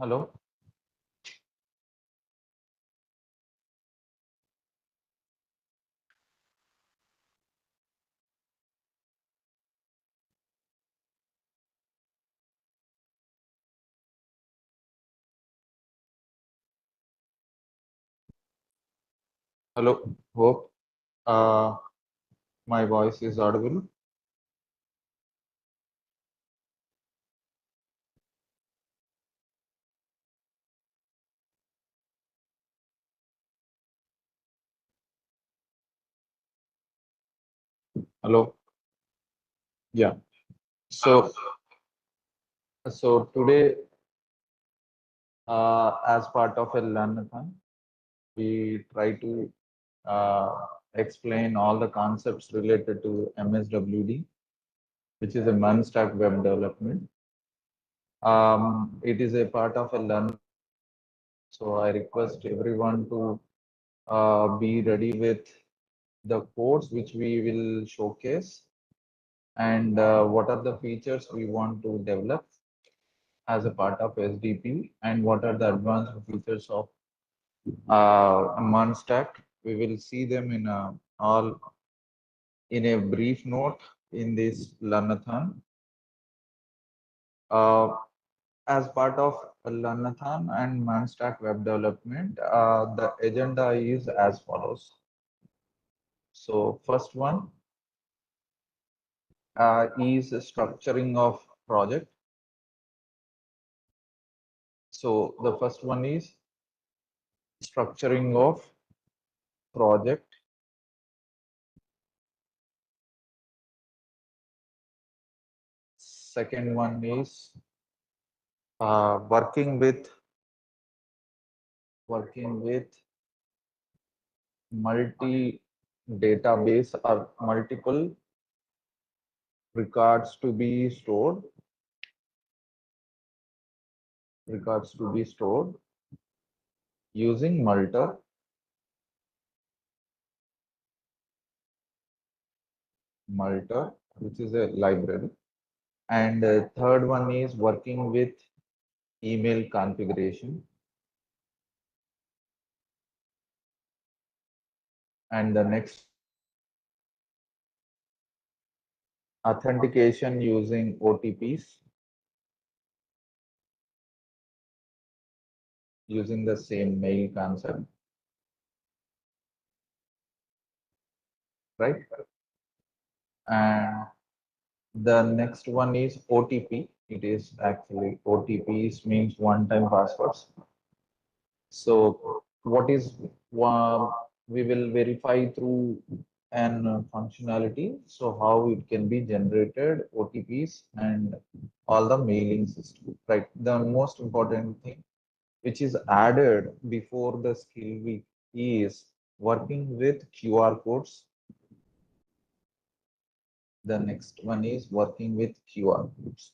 Hello. Hello. Hope uh, my voice is audible. Hello. Yeah. So, so today, as part of a learnathon, we try to explain all the concepts related to MSWD, which is a man stack web development. It is a part of a learn. So I request everyone to be ready with the codes which we will showcase and what are the features we want to develop as a part of SDP and what are the advanced features of Man stack. We will see them in all in a brief note in this learnathon. Uh, as part of learnathon and Man stack web development, the agenda is as follows. So first one is structuring of project. So the first one is structuring of project. Second one is working with multi database or multiple records to be stored using Multer, which is a library. And third one is working with email configuration. And the next authentication using OTPs using the same mail concept, right? And the next one is OTP. It is actually OTPs means one-time passwords. So what is we will verify through an functionality. So how it can be generated, OTPs and all the mailing system, right? The most important thing which is added before the skill week is working with QR codes. The next one is working with QR codes.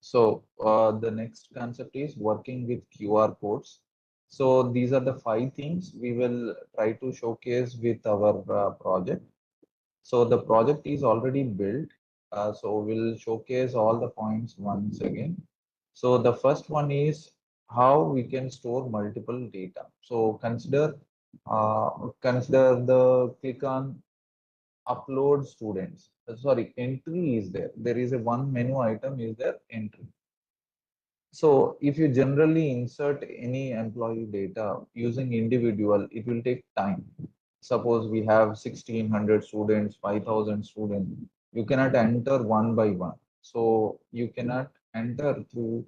So the next concept is working with QR codes. So these are the 5 things we will try to showcase with our project. So the project is already built. So we'll showcase all the points once again. So the first one is how we can store multiple data. So consider the click on upload students. Sorry, entry is there. There is a one menu item is there, entry. So if you generally insert any employee data using individual, it will take time. Suppose we have 1600 students, 5000 students, you cannot enter one by one. So you cannot enter through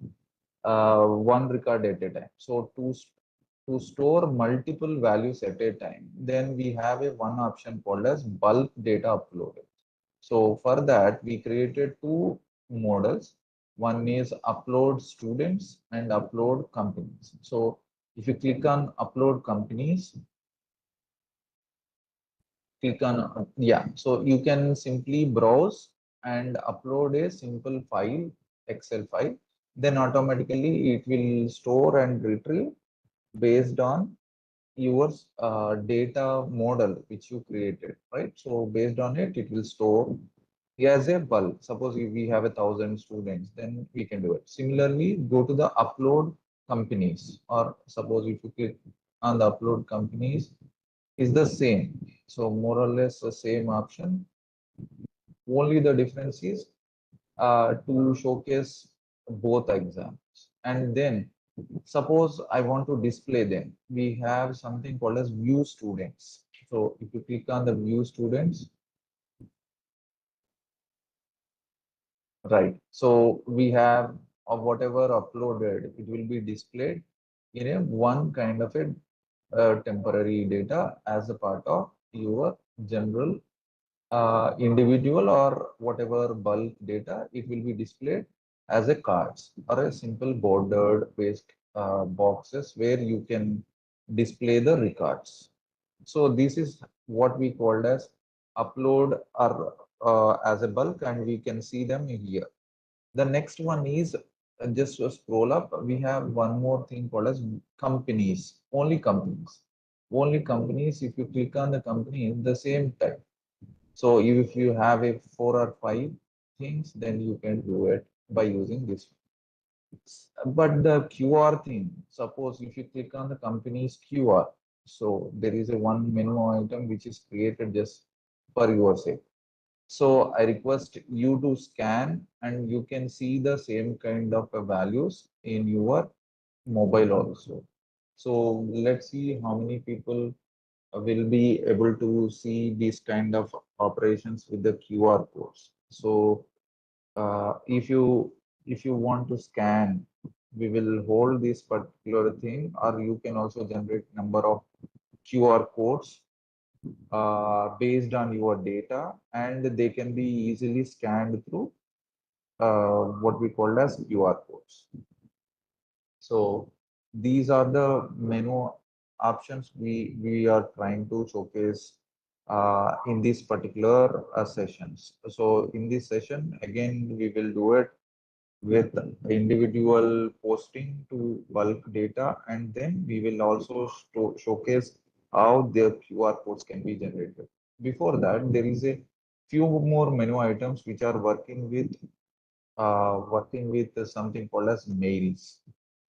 one record at a time. So to store multiple values at a time, then we have a one option called as bulk data upload. So for that, we created two models. One is upload students and upload companies. So if you click on upload companies, click on, yeah, so you can simply browse and upload a simple file, Excel file. Then automatically it will store and retrieve based on your data model which you created, right? So based on it, it will store as a bulk. Suppose if we have 1000 students, then we can do it. Similarly, go to the upload companies, or suppose if you click on the upload companies, is the same. So more or less the same option. Only the difference is to showcase both exams. And then suppose I want to display them. We have something called as view students. So if you click on the view students, right. So we have of whatever uploaded, it will be displayed in a one kind of a temporary data as a part of your general individual or whatever bulk data. It will be displayed as a cards or a simple bordered based boxes where you can display the records. So this is what we called as upload or as a bulk, and we can see them here. The next one is just to scroll up. We have one more thing called as companies, only companies. Only companies, if you click on the company, the same type. So if you have a four or five things, then you can do it by using this. But the QR thing, suppose if you click on the company's QR, so there is a one menu item which is created just for your sake. So I request you to scan and you can see the same kind of values in your mobile also. So let's see how many people will be able to see these kind of operations with the QR codes. So if you want to scan, we will hold this particular thing, or you can also generate number of QR codes based on your data, and they can be easily scanned through what we call as QR codes. So these are the menu options we are trying to showcase in these particular sessions. So in this session, again, we will do it with individual posting to bulk data, and then we will also showcase how their QR codes can be generated. Before that, there is a few more menu items which are working with something called as mails.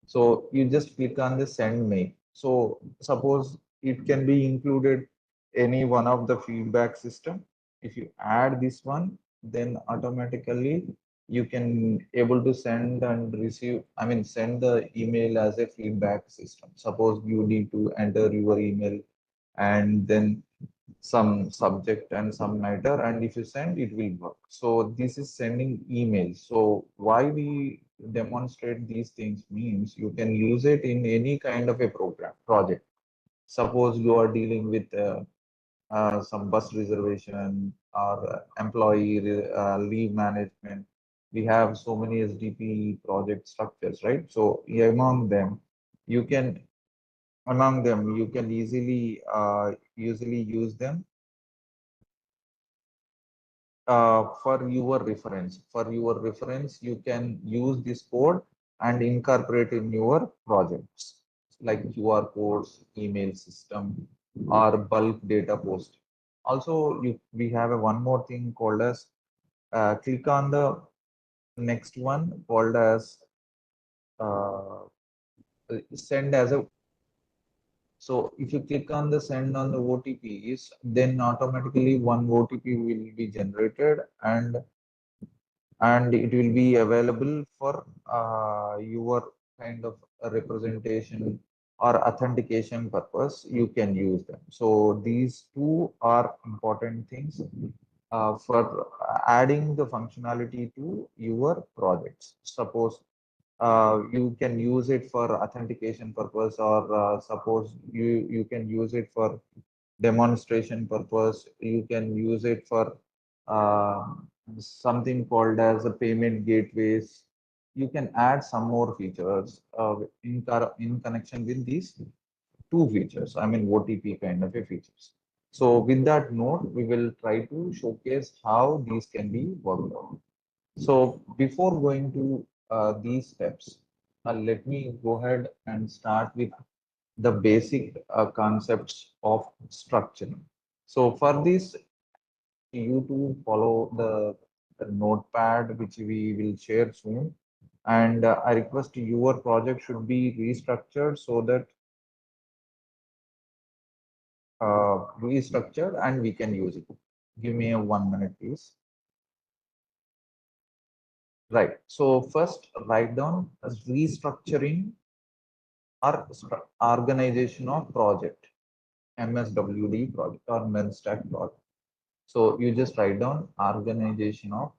So you just click on the send mail. So suppose it can be included any one of the feedback system. If you add this one, then automatically you can able to send and receive, I mean, send the email as a feedback system. Suppose you need to enter your email and then some subject and some matter, and if you send, it will work. So this is sending emails. So why we demonstrate these things means you can use it in any kind of a program project. Suppose you are dealing with some bus reservation or employee leave management. We have so many SDP project structures, right? So you can you can easily use them for your reference. For your reference, you can use this code and incorporate in your projects like QR codes, email system, or bulk data post. Also, we have a one more thing called as click on the next one called as uh, send as a. So if you click on the send on the OTPs, then automatically one OTP will be generated, and and it will be available for your kind of a representation or authentication purpose. You can use them. So these two are important things for adding the functionality to your projects. Suppose you can use it for authentication purpose, or suppose you can use it for demonstration purpose. You can use it for uh, something called as a payment gateways. You can add some more features in connection with these two features. I mean OTP kind of a features. So with that note, we will try to showcase how these can be worked out. So before going to these steps, let me go ahead and start with the basic concepts of structuring. So for this, you to follow the notepad, which we will share soon. And I request your project should be restructured so that restructured and we can use it. Give me a 1 minute, please. Right. So first, write down as restructuring or organization of project, MSWD project or Menstack project. So you just write down organization of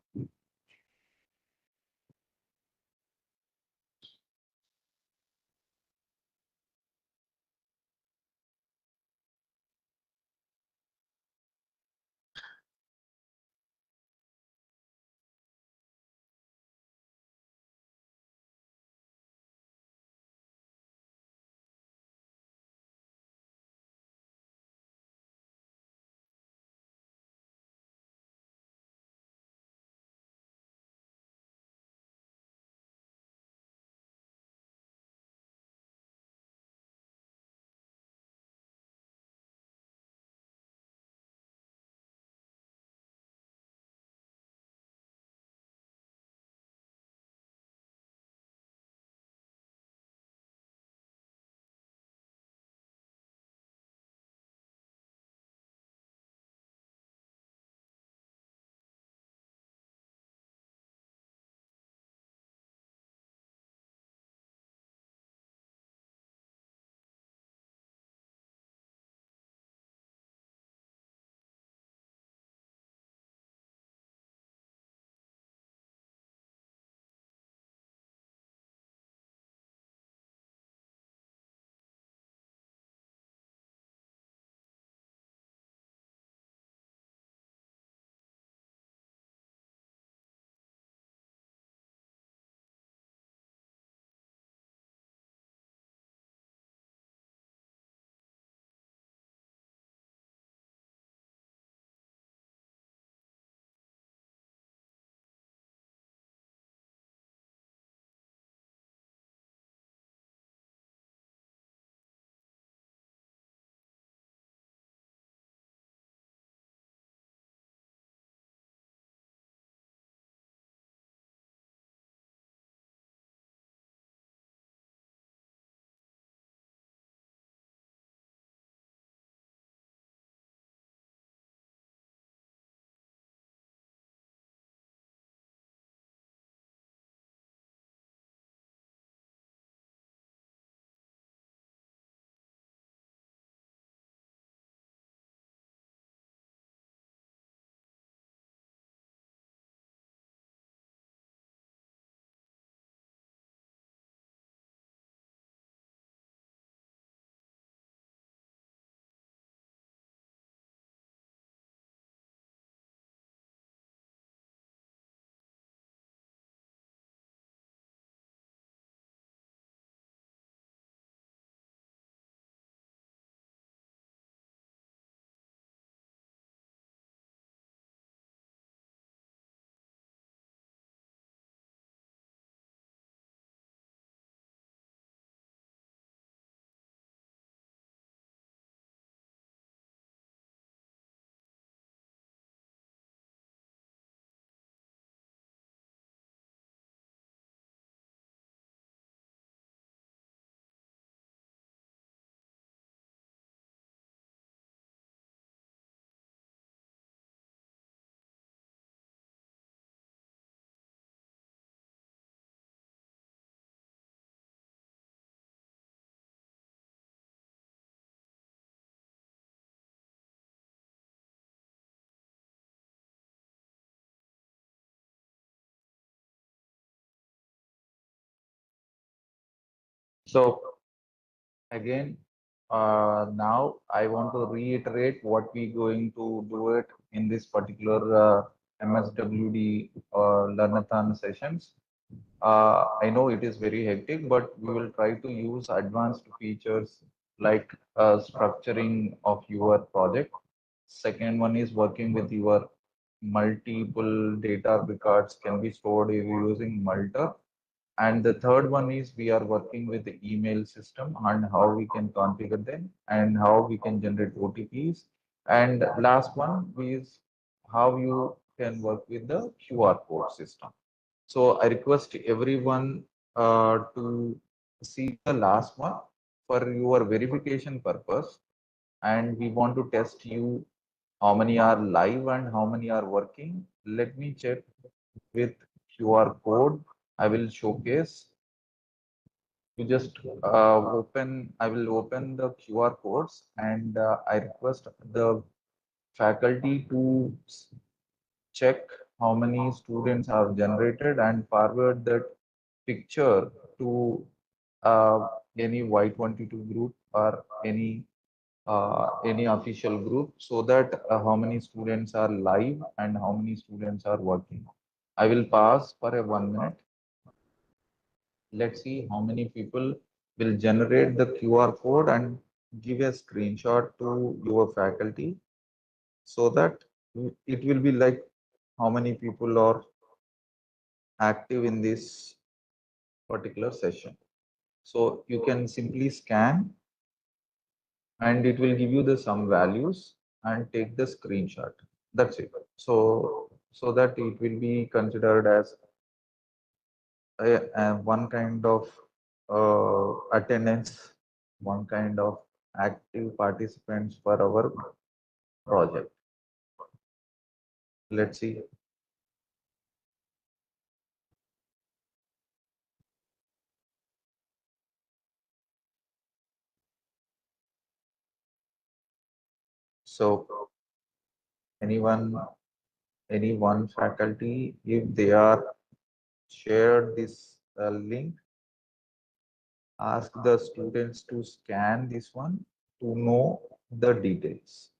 So again, now I want to reiterate what we going to do it in this particular MSWD Learnathon sessions. I know it is very hectic, but we will try to use advanced features like structuring of your project. Second one is working with your multiple data records can be stored using Multer. And the third one is we are working with the email system and how we can configure them and how we can generate OTPs. And last one is how you can work with the QR code system. So I request everyone to see the last one for your verification purpose. And we want to test you how many are live and how many are working. Let me check with QR code. I will showcase. You just I will open the QR codes and I request the faculty to check how many students are generated and forward that picture to any Y22 group or any official group so that how many students are live and how many students are working. I will pause for a 1 minute. Let's see how many people will generate the QR code and give a screenshot to your faculty so that it will be like how many people are active in this particular session. So you can simply scan and it will give you the some values and take the screenshot. That's it. So that it will be considered as one kind of attendance, one kind of active participants for our project. Let's see. So anyone, any one faculty, if they are shared this link, ask the students to scan this one to know the details.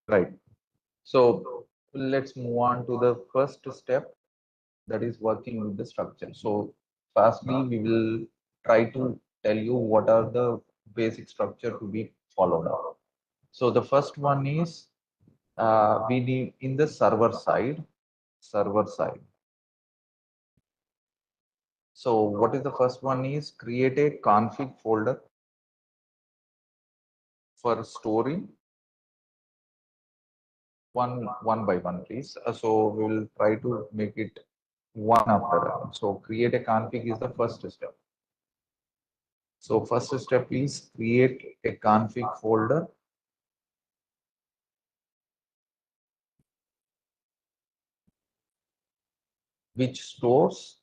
Right. So let's move on to the first step, that is working with the structure. So firstly, we will try to tell you what are the basic structure to be followed up. So the first one is we need in the server side. So what is the first one is create a config folder for storing one by one, please. So we will try to make it one after another. So create a config is the first step. So first step is create a config folder which stores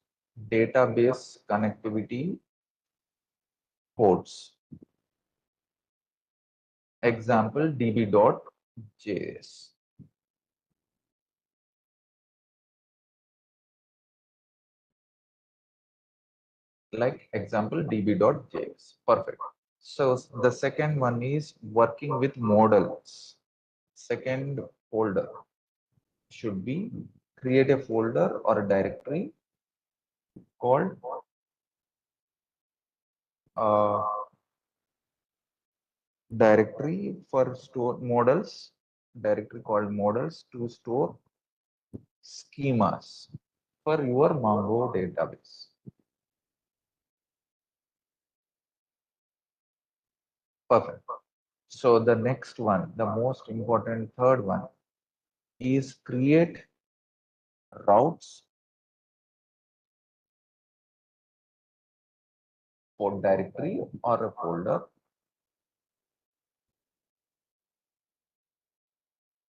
database connectivity ports. Example db.js. Like example db.js. Perfect. So the second one is working with models. Second folder should be create a folder or a directory called uh, directory for store models, directory called models to store schemas for your Mongo database. Perfect. So the next one, the most important third one is create routes for directory or a folder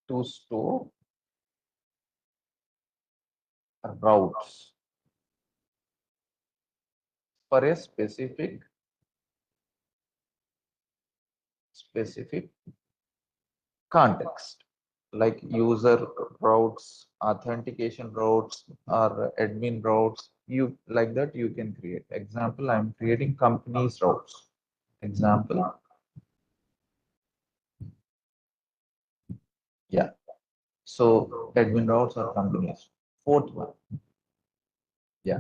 to store routes for a specific context, like user routes, authentication routes, or admin routes. You like that you can create. Example, I'm creating companies routes. Example, yeah. So admin routes are companies. Fourth one, yeah,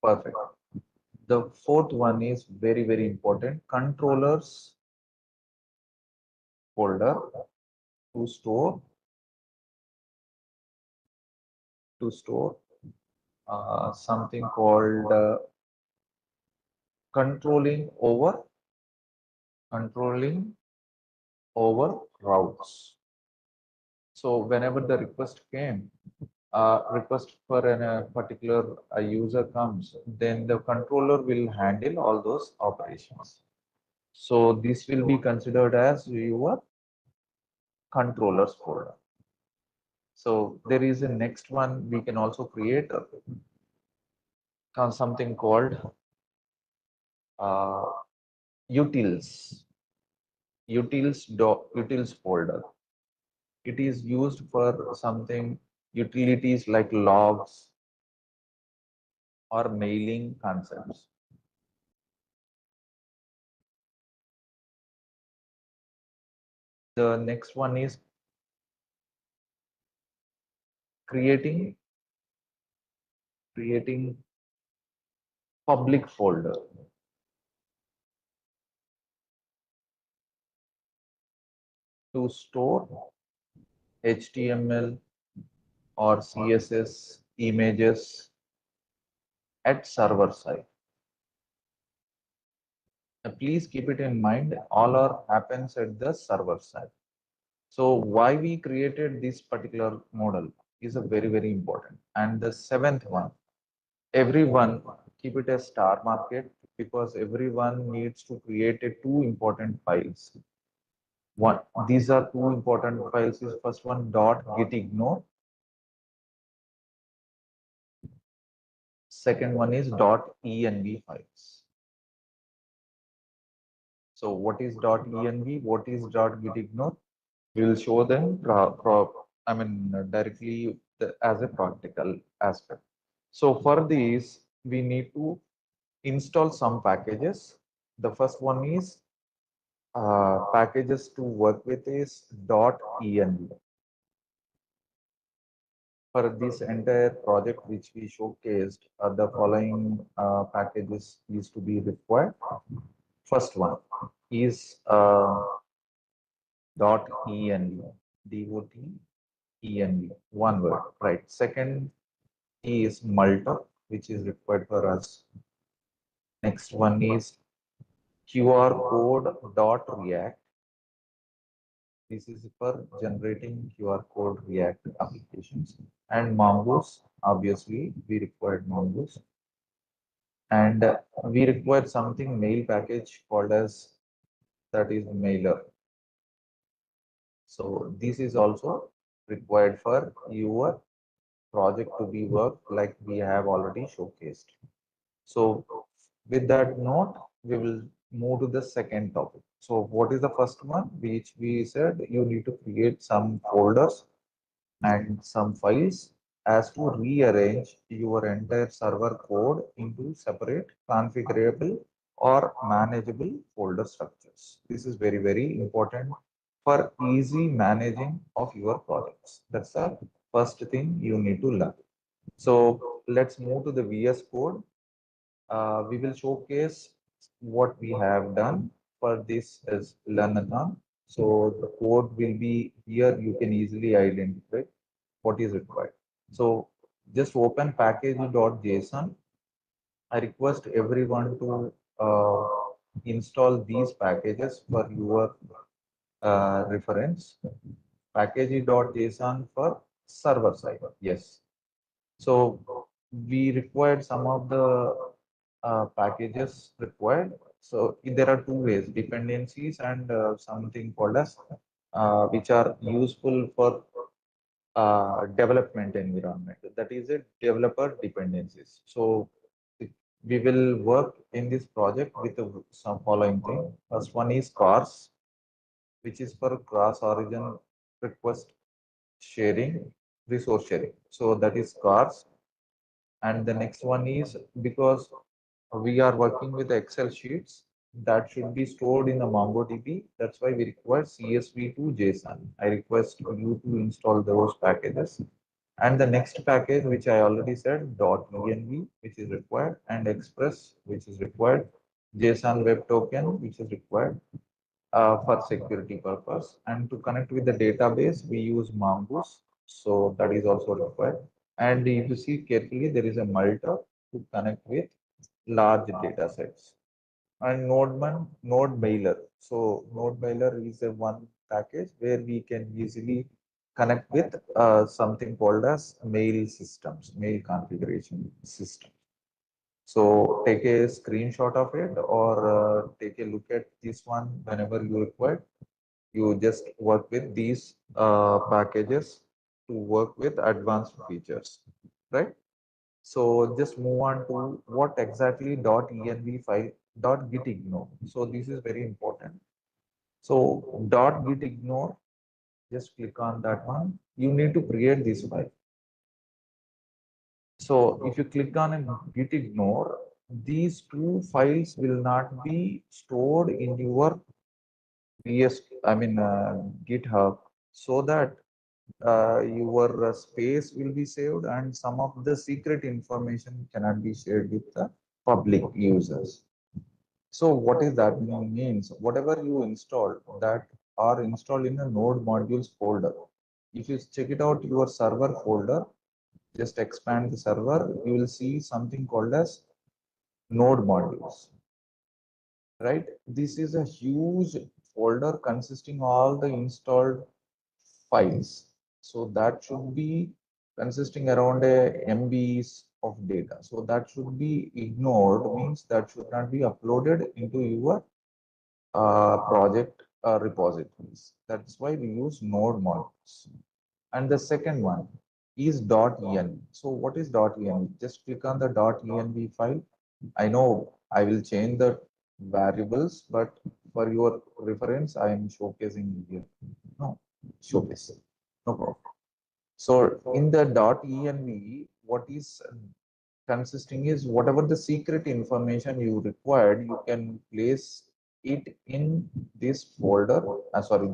perfect. The fourth one is very, very important. Controllers folder to store to store something called controlling over controlling over routes. So whenever the request came, request for a particular user comes, then the controller will handle all those operations. So this will be considered as your controllers folder. So there is a next one we can also create something called uh, utils utils folder. It is used for something utilities like logs or mailing concepts. The next one is creating creating public folder to store HTML or CSS images at server side. Please keep it in mind, all our happens at the server side. So why we created this particular model is a very, very important. And the seventh one, everyone keep it as star market, because everyone needs to create a two important files. One, these are two important files. Is first one dot get ignore. Second one is dot env files. So what is dot env? What is dot get ignore? We will show them directly as a practical aspect. So for this, we need to install some packages. The first one is packages to work with is .env. For this entire project which we showcased, the following packages is to be required. First one is .env, DOT one word, right? Second is Malta, which is required for us. Next one is QR code dot react. This is for generating QR code React applications. And Mongoose, obviously, we required Mongoose. And we required something mail package called as that is mailer. So this is also required for your project to be worked like we have already showcased. So with that note, we will move to the second topic. So what is the first one, which we said you need to create some folders and some files as to rearrange your entire server code into separate configurable or manageable folder structures. This is very, very important for easy managing of your projects. That's the first thing you need to learn. So let's move to the VS Code. We will showcase what we have done for this as Learnathon. So the code will be here. You can easily identify what is required. So just open package.json. I request everyone to install these packages for your reference. Package.json for server side. Yes. So we required some of the packages required. So there are two ways, dependencies and something called as which are useful for development environment. That is a developer dependencies. So we will work in this project with some following thing. First one is cars, which is for cross origin request sharing, resource sharing. So that is cars. And the next one is because we are working with Excel sheets that should be stored in the MongoDB. That's why we require CSV to JSON. I request you to install those packages. And the next package, which I already said, .env, which is required, and Express, which is required, JSON Web Token, which is required for security purpose. And to connect with the database, we use Mongoose. So that is also required. And if you see carefully, there is a Malta to connect with large data sets. And Node Mailer. So Node Mailer is a one package where we can easily connect with something called as mail systems, mail configuration system. So take a screenshot of it or take a look at this one whenever you require. You just work with these packages to work with advanced features, right? So just move on to what exactly .env file .git ignore. So this is very important. So .git ignore, just click on that one. You need to create this file. So if you click on a git ignore, these two files will not be stored in your GitHub, so that your space will be saved and some of the secret information cannot be shared with the public users. So what is that means? Whatever you installed that are installed in a node modules folder. If you check it out your server folder, just expand the server, you will see something called as node modules, right? This is a huge folder consisting all the installed files. So that should be consisting around a MBs of data. So that should be ignored, means that should not be uploaded into your project repositories. That's why we use node modules. And the second one is .env. So what is .env? Just click on the .env file. I know I will change the variables, but for your reference, I am showcasing here. No, showcase. No problem. So in the .env, what is consisting is whatever the secret information you required, you can place it in this folder,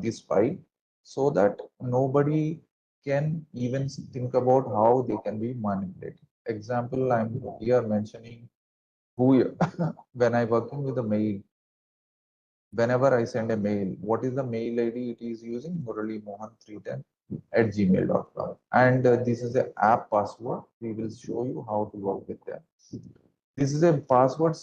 this file, so that nobody can even think about how they can be manipulated. Example, I'm here mentioning who, when I working with the mail, whenever I send a mail, what is the mail ID it is using? muralimohan310 at gmail.com. And this is an app password. We will show you how to work with them. This is a password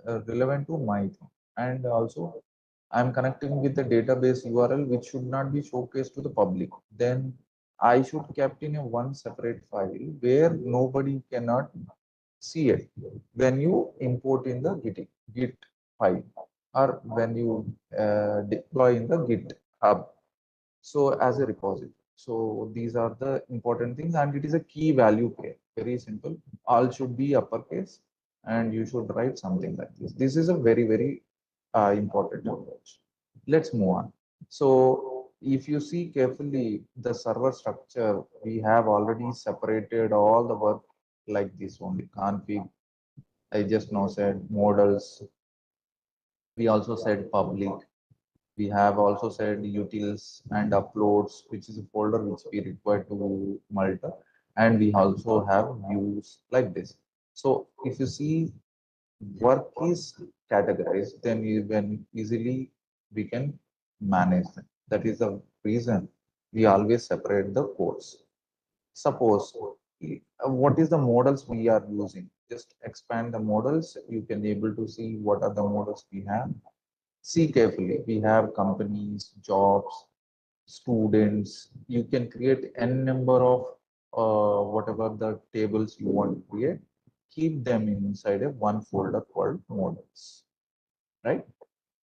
relevant to my thing. And also, I'm connecting with the database URL, which should not be showcased to the public. Then I should kept in a one separate file where nobody cannot see it when you import in the Git file or when you deploy in the GitHub. So as a repository. So these are the important things, and it is a key value pair. Very simple. All should be uppercase, and you should write something like this. This is a very important approach. Let's move on. So if you see carefully the server structure, we have already separated all the work like this only. Config, I just now said models. We also said public. We have also said utils and uploads, which is a folder which we require to Malta. And we also have views like this. So if you see work is categorized, then you can easily we can manage them. That is the reason we always separate the codes. Suppose what is the models we are using? Just expand the models. You can able to see what are the models we have. See carefully. We have companies, jobs, students. You can create n number of whatever the tables you want to create. Keep them inside a one folder called models, right?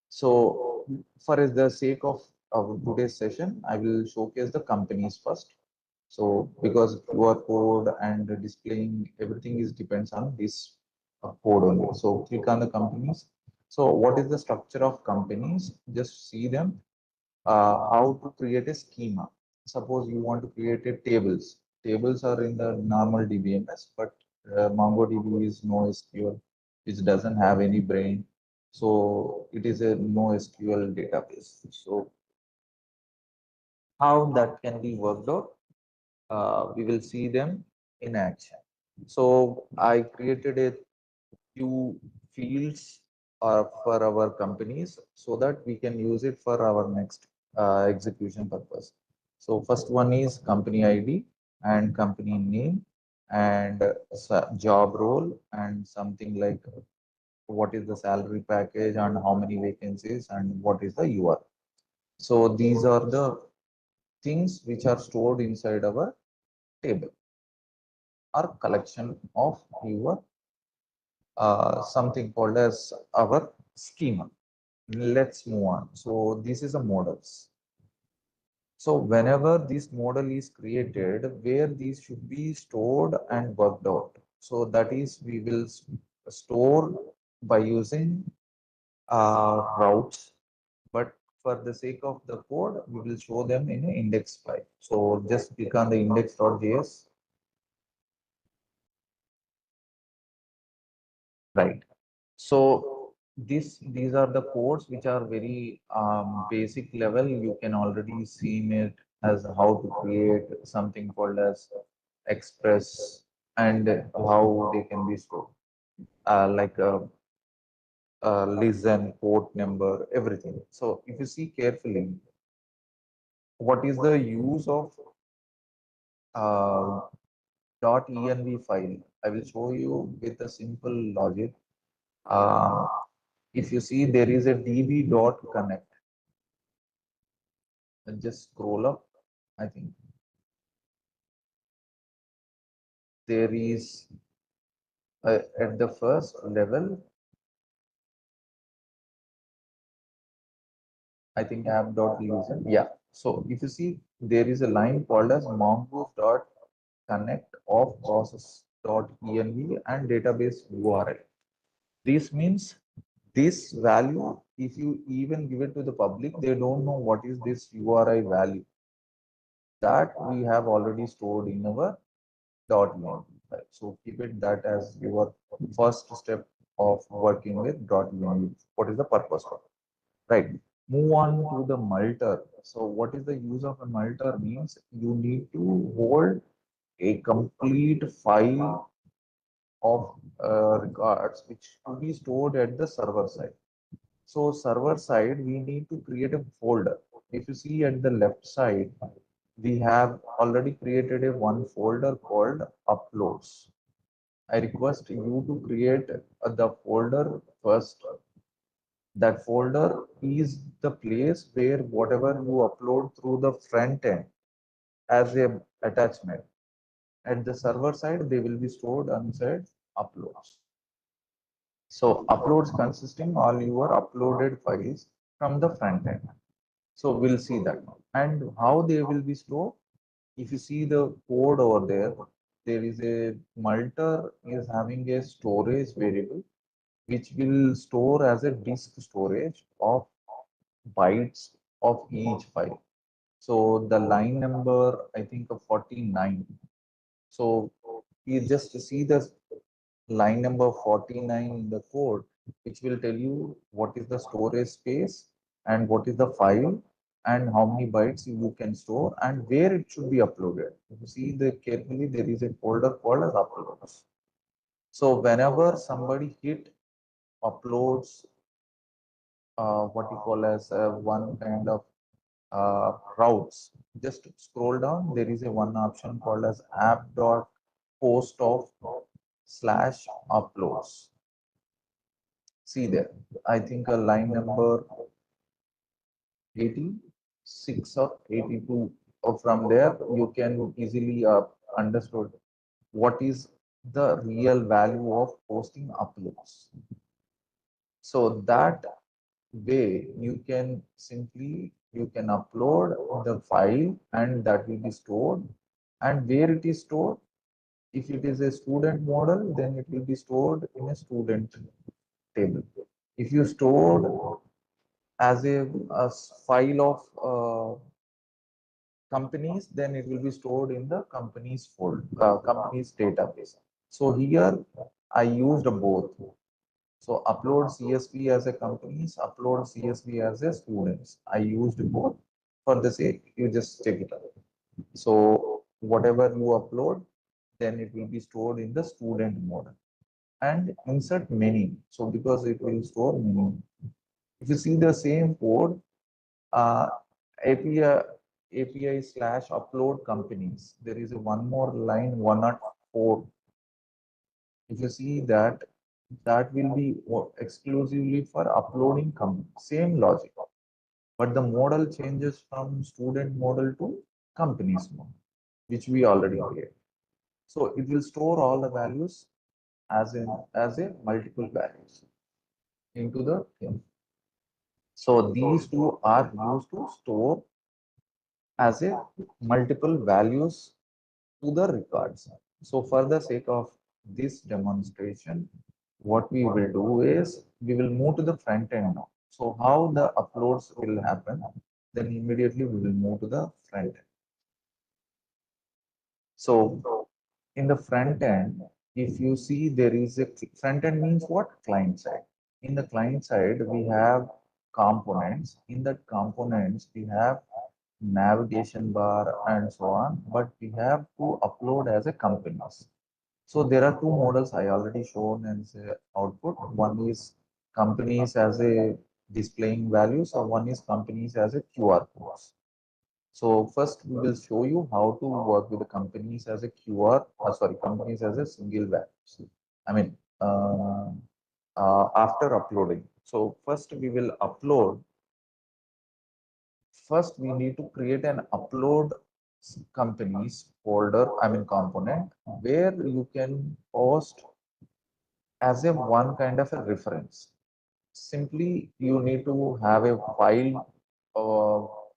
So for the sake of our today's session, I will showcase the companies first. So because QR code and displaying everything is depends on this code only. So click on the companies. So what is the structure of companies? Just see them. How to create a schema. Suppose you want to create a tables. Tables are in the normal DBMS, but MongoDB is no SQL, which doesn't have any brain. So it is a no SQL database. So how that can be worked out, we will see them in action. So I created a few fields for our companies so that we can use it for our next execution purpose. So first one is company ID and company name and job role and something like what is the salary package and how many vacancies and what is the UR. So these are the things which are stored inside our table or collection of your something called as our schema. Let's move on. So this is a models. So whenever this model is created, where these should be stored and worked out. So that is we will store by using routes, but for the sake of the code, we will show them in an index file. So just click on the index.js, right? So these are the codes which are very basic level. You can already see it as how to create something called as express and how they can be stored. Like listen, port number, everything. So if you see carefully, what is the use of uh, .env file? I will show you with a simple logic. Uh, if you see there is a db.connect, and just scroll up. I think there is at the first level, I think app.listen. Yeah. So if you see there is a line called as mongoose.connect of process.env and database URL. This means this value, if you even give it to the public, they don't know what is this URI value. That we have already stored in our .env. So keep it that as your first step of working with .env. What is the purpose of it? Right. Move on to the multer. So what is the use of a multer means you need to hold a complete file of records which to be stored at the server side. So server side, we need to create a folder. If you see at the left side, we have already created a one folder called uploads. I request you to create the folder first. That folder is the place where whatever you upload through the front end as a attachment. At the server side, they will be stored inside uploads. So uploads consisting all your uploaded files from the front end. So we'll see that. And how they will be stored. If you see the code over there, there is a multer is having a storage variable which will store as a disk storage of bytes of each file. So the line number, I think of 49. So you just see the line number 49 in the code, which will tell you what is the storage space and what is the file and how many bytes you can store and where it should be uploaded. If you see the carefully, there is a folder called as uploads. So whenever somebody hit uploads, what you call as one kind of routes, just scroll down. There is a one option called as app.post of slash uploads. See there, I think a line number 86 or 82. Or from there, you can easily understood what is the real value of posting uploads. So that way you can simply you can upload the file and that will be stored. And where it is stored, if it is a student model, then it will be stored in a student table. If you stored as a file of companies, then it will be stored in the company's company's database. So here I used both. So upload CSV as a companies, upload CSV as a students. I used both. For the sake, you just check it out. So whatever you upload, then it will be stored in the student model. And insert many. So because it will store many. If you see the same code, uh, API slash upload companies, there is a one more line 104. If you see that, that will be exclusively for uploading company. Same logic, but the model changes from student model to companies model, which we already created. So it will store all the values as a multiple values into the thing. So these two are used to store as a multiple values to the records. So for the sake of this demonstration, what we will do is we will move to the front end now. So how the uploads will happen, then immediately we will move to the front end. So in the front end, if you see there is a front end means what? Client side. In the client side, we have components. In that components, we have navigation bar and so on, but we have to upload as a companies. So there are two models I already shown as a output. One is companies as a displaying values, or one is companies as a QR codes. So first we will show you how to work with the companies as a QR, sorry, companies as a single values. I mean, after uploading. So first we will upload. First we need to create an upload companies folder, I mean component, where you can post as a one kind of a reference. Simply, you need to have a file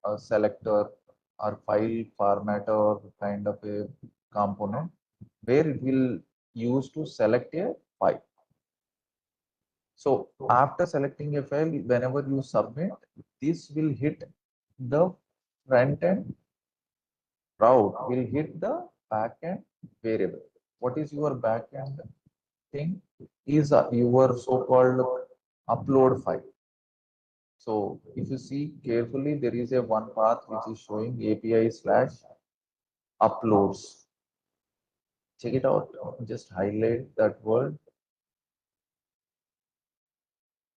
a selector or file formatter kind of a component where it will use to select a file. So after selecting a file, whenever you submit, this will hit the front end route, will hit the backend variable. What is your backend thing? Is your so-called upload file. So if you see carefully, there is a one path which is showing API slash uploads. Check it out. Just highlight that word.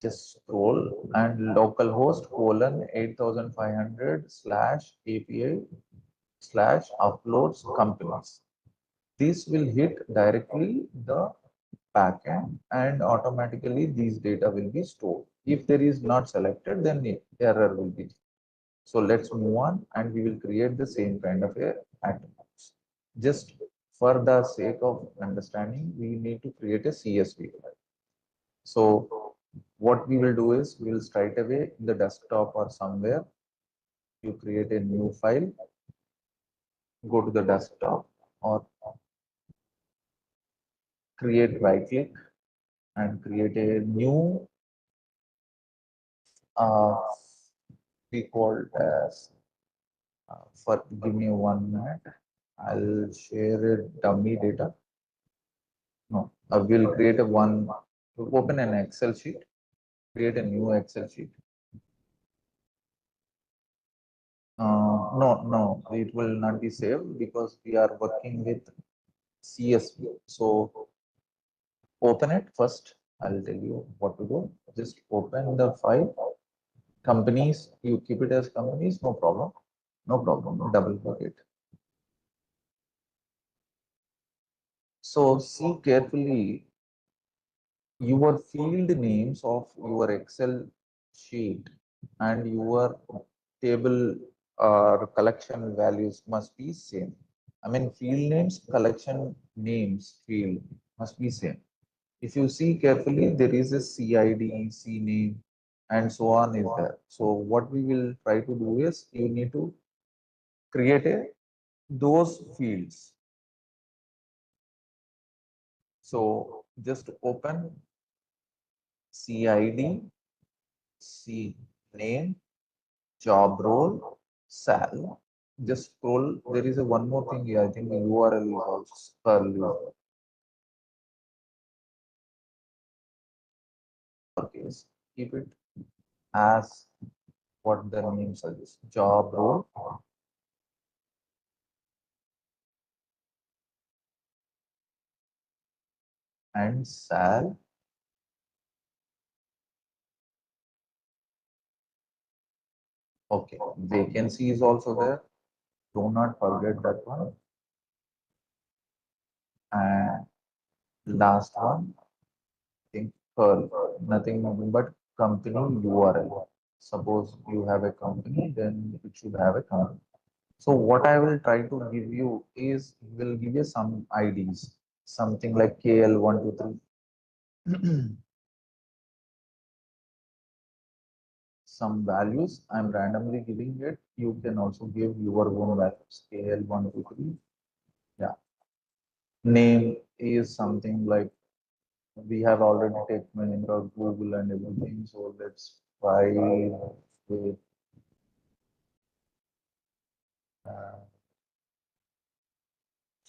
Just scroll and localhost colon 8500 slash API slash uploads companies. This will hit directly the backend and automatically these data will be stored. If there is not selected, then the error will be. So let's move on and we will create the same kind of a attributes. Just for the sake of understanding, we need to create a CSV file. So what we will do is we will straight away in the desktop or somewhere, you create a new file, go to the desktop or create right click and create a new we called as for give me 1 minute. I'll share a dummy data. No, we'll create a one, open an Excel sheet, create a new Excel sheet. No, it will not be saved because we are working with CSV. So open it first. I'll tell you what to do. Just open the file. Companies, you keep it as companies, no problem. No problem. Double click it. So see carefully your field names of your Excel sheet and your table or collection values must be same. I mean, field names, collection names, field must be same. If you see carefully, there is a CID, CNAME, and so on is there. So what we will try to do is you need to create those fields. So just open CID, C name, job role, sal. Just scroll. There is a one more thing here. I think the URL is also early. Case. Keep it as what the name suggests. Job role and sal. Okay. Vacancy is also there. Do not forget that one. And last one, I think nothing but company URL. Suppose you have a company, then it should have a company. So what I will try to give you is will give you some IDs, something like KL123, some values. I'm randomly giving it. You can also give your own values. KL123. Yeah. Name is something like we have already taken in our Google and everything. So let's try with uh,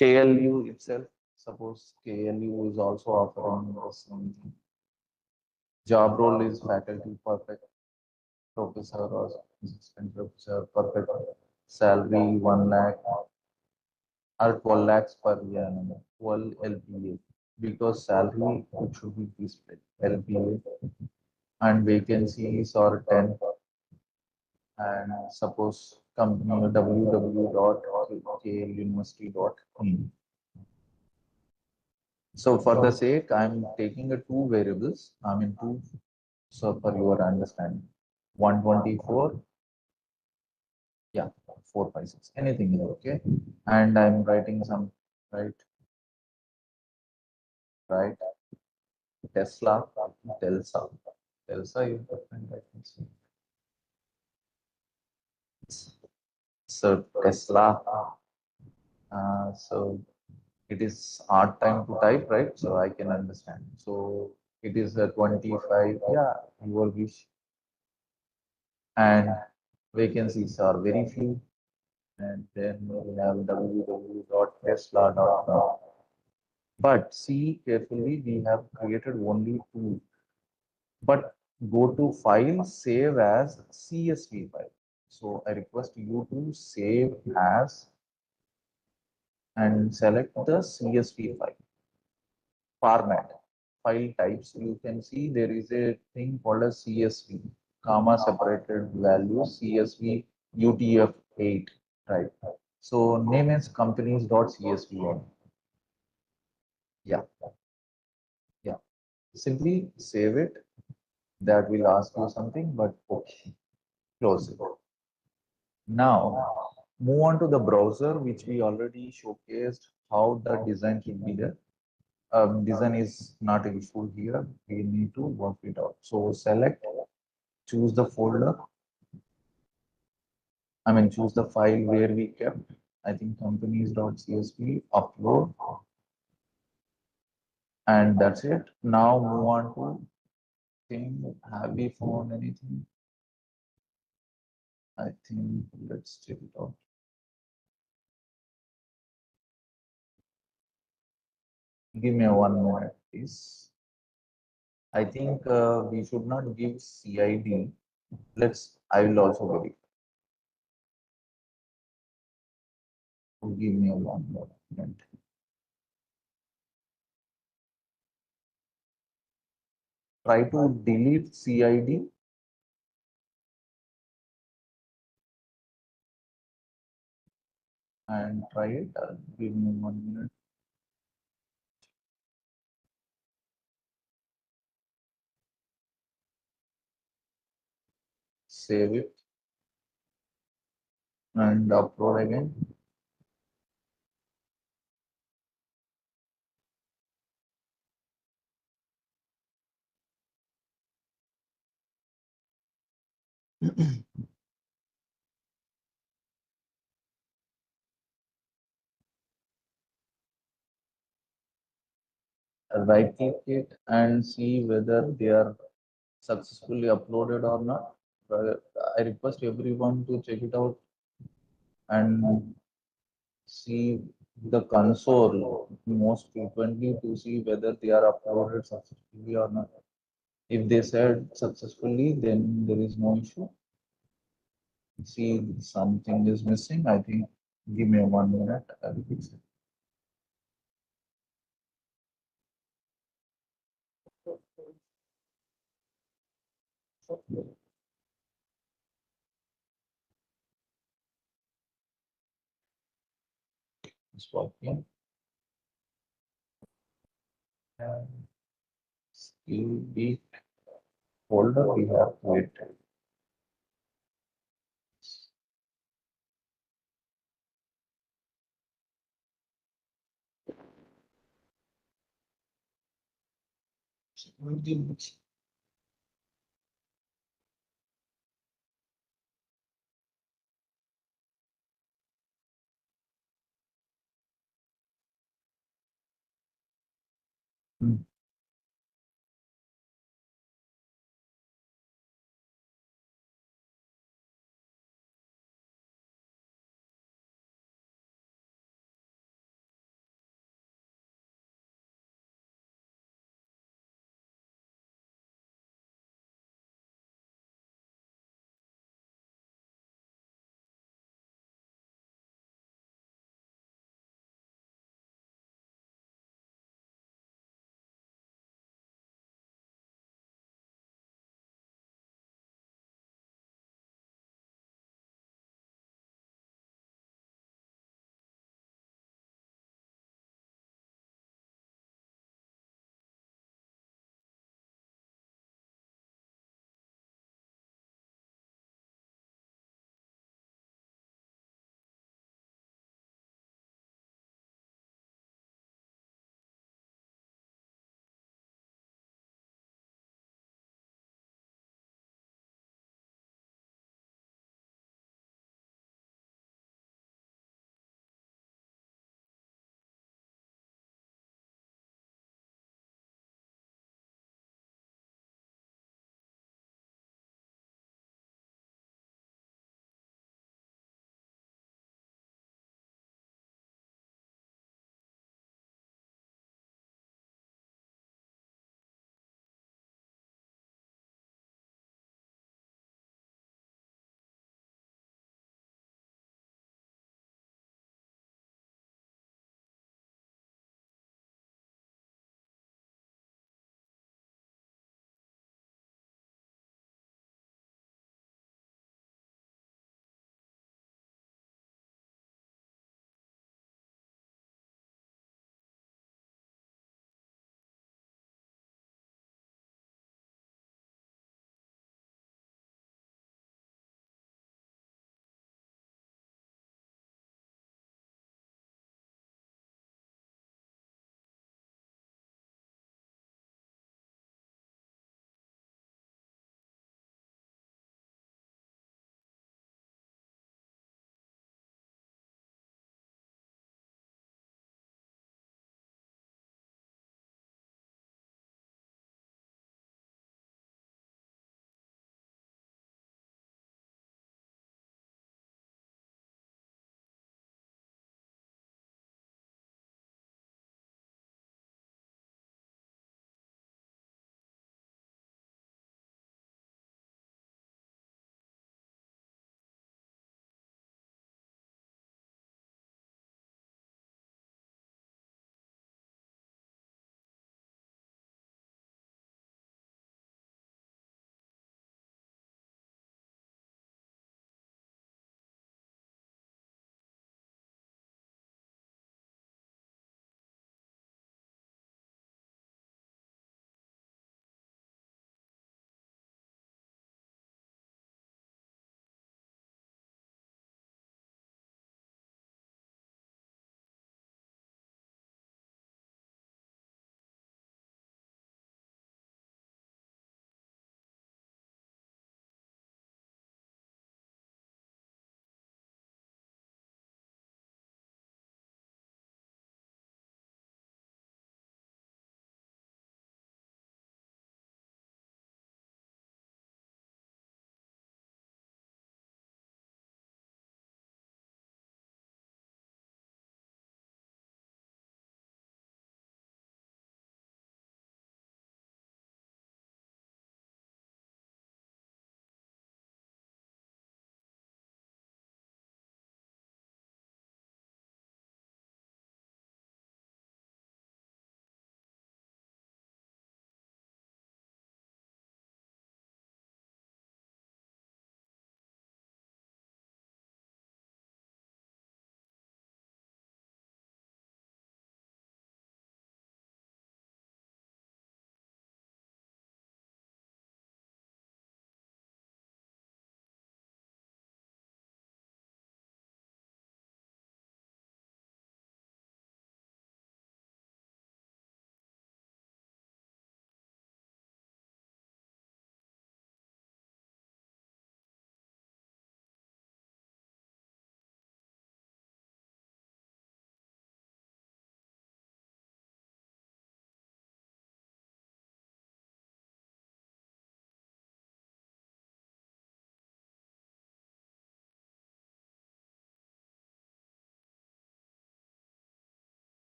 KLU itself. Suppose KLU is also offering us something. Job role is faculty perfect professor or assistant professor perfect salary 1 lakh or 12 lakhs per year, 12 LPA because salary it should be displayed LPA and vacancies are 10 and suppose company www.kluniversity.in. So for the sake, I'm taking a two variables. I mean two. So for your understanding, 124, yeah, 456, anything is okay. And I'm writing some right, right. Tesla, Telsa, Telsa is different. I can see. So Tesla. So it is hard time to type, right? So I can understand. So it is a 25. Yeah, your wish. And vacancies are very few. And then we have www.tesla.com. But see carefully, we have created only two. But go to file, save as CSV file. So I request you to save as and select the CSV file format. File types, you can see there is a thing called a CSV, comma separated value, CSV UTF-8, right? So name is companies.csv. Yeah, yeah. Simply save it. That will ask you something, but okay, close it. Now, move on to the browser, which we already showcased how the design should be there. Design is not useful here. We need to work it out. So select, choose the folder. I mean, choose the file where we kept. I think companies.csv, upload, and that's it. Now move on to thing. Have we found anything? I think let's check it out. Give me 1 minute, please. I think we should not give CID. I will also verify. Give me 1 minute. Try to delete CID and try it. Give me 1 minute. Save it and upload again. Right click it and see whether they are successfully uploaded or not. I request everyone to check it out and see the console most frequently to see whether they are uploaded successfully or not. If they said successfully, then there is no issue. See, something is missing. I think, give me 1 minute. I will fix it. It's working. And skill B folder we have created.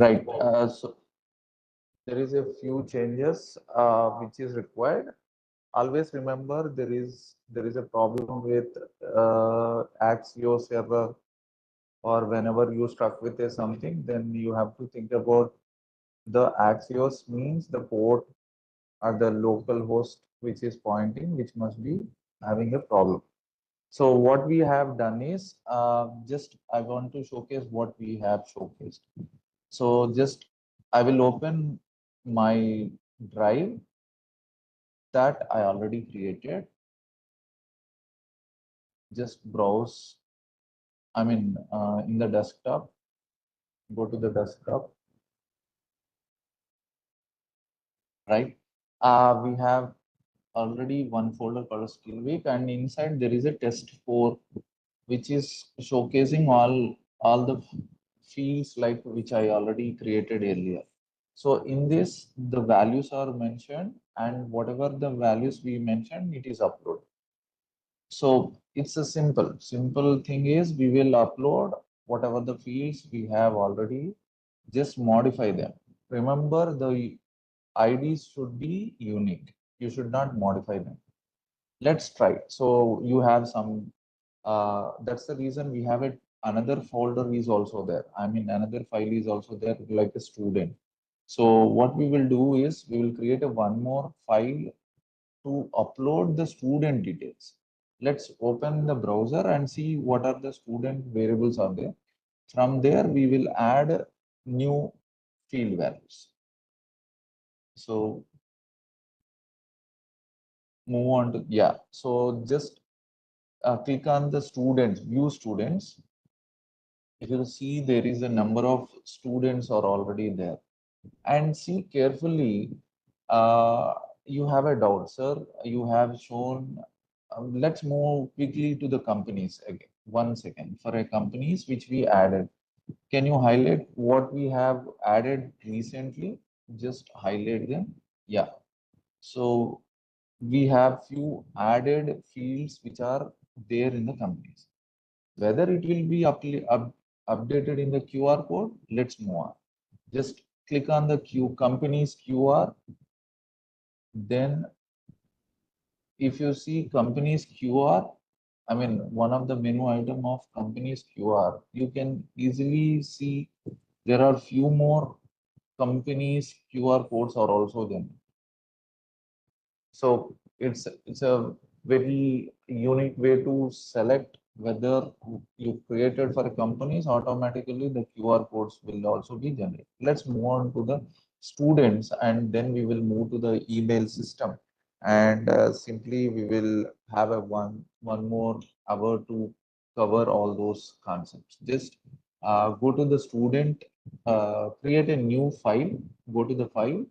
Right. So there is a few changes which is required. Always remember there is a problem with Axios error, or whenever you stuck with a something, then you have to think about the Axios means the port or the local host which is pointing, which must be having a problem. So what we have done is just I want to showcase what we have showcased. So just I will open my drive that I already created. Just browse. I mean, in the desktop, go to the desktop, right? We have already one folder called skill week, and inside there is a test 4, which is showcasing all the fields like which I already created earlier. So in this, the values are mentioned, and whatever the values we mentioned, it is uploaded. So it's a simple thing is we will upload whatever the fields we have already, just modify them. Remember the IDs should be unique. You should not modify them. Let's try. So you have some, that's the reason we have it. Another folder is also there. I mean, another file is also there like a student. So what we will do is we will create a one more file to upload the student details. Let's open the browser and see what are the student variables are there. From there, we will add new field values. So move on to, yeah. So just click on the students, view students. If you see, there is a number of students are already there. And see carefully, uh, you have a doubt, sir. You have shown, let's move quickly to the companies again. 1 second. For a companies which we added, can you highlight what we have added recently? Just highlight them. Yeah. So we have few added fields which are there in the companies. Whether it will be updated in the QR code, let's move on. Just click on the Q company's QR. Then if you see company's QR, I mean, one of the menu item of company's QR, you can easily see there are few more companies QR codes are also there. So it's a very unique way to select whether you created for companies, automatically the QR codes will also be generated. Let's move on to the students, and then we will move to the email system. And simply we will have a one more hour to cover all those concepts. Just go to the student, create a new file, go to the file,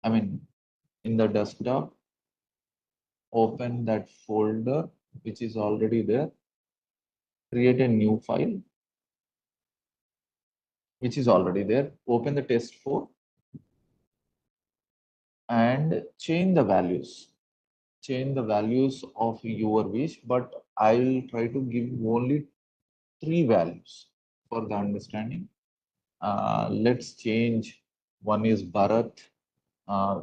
I mean, in the desktop, open that folder which is already there, create a new file which is already there, open the test 4 and change the values of your wish, but I'll try to give only 3 values for the understanding. Let's change, one is Bharat,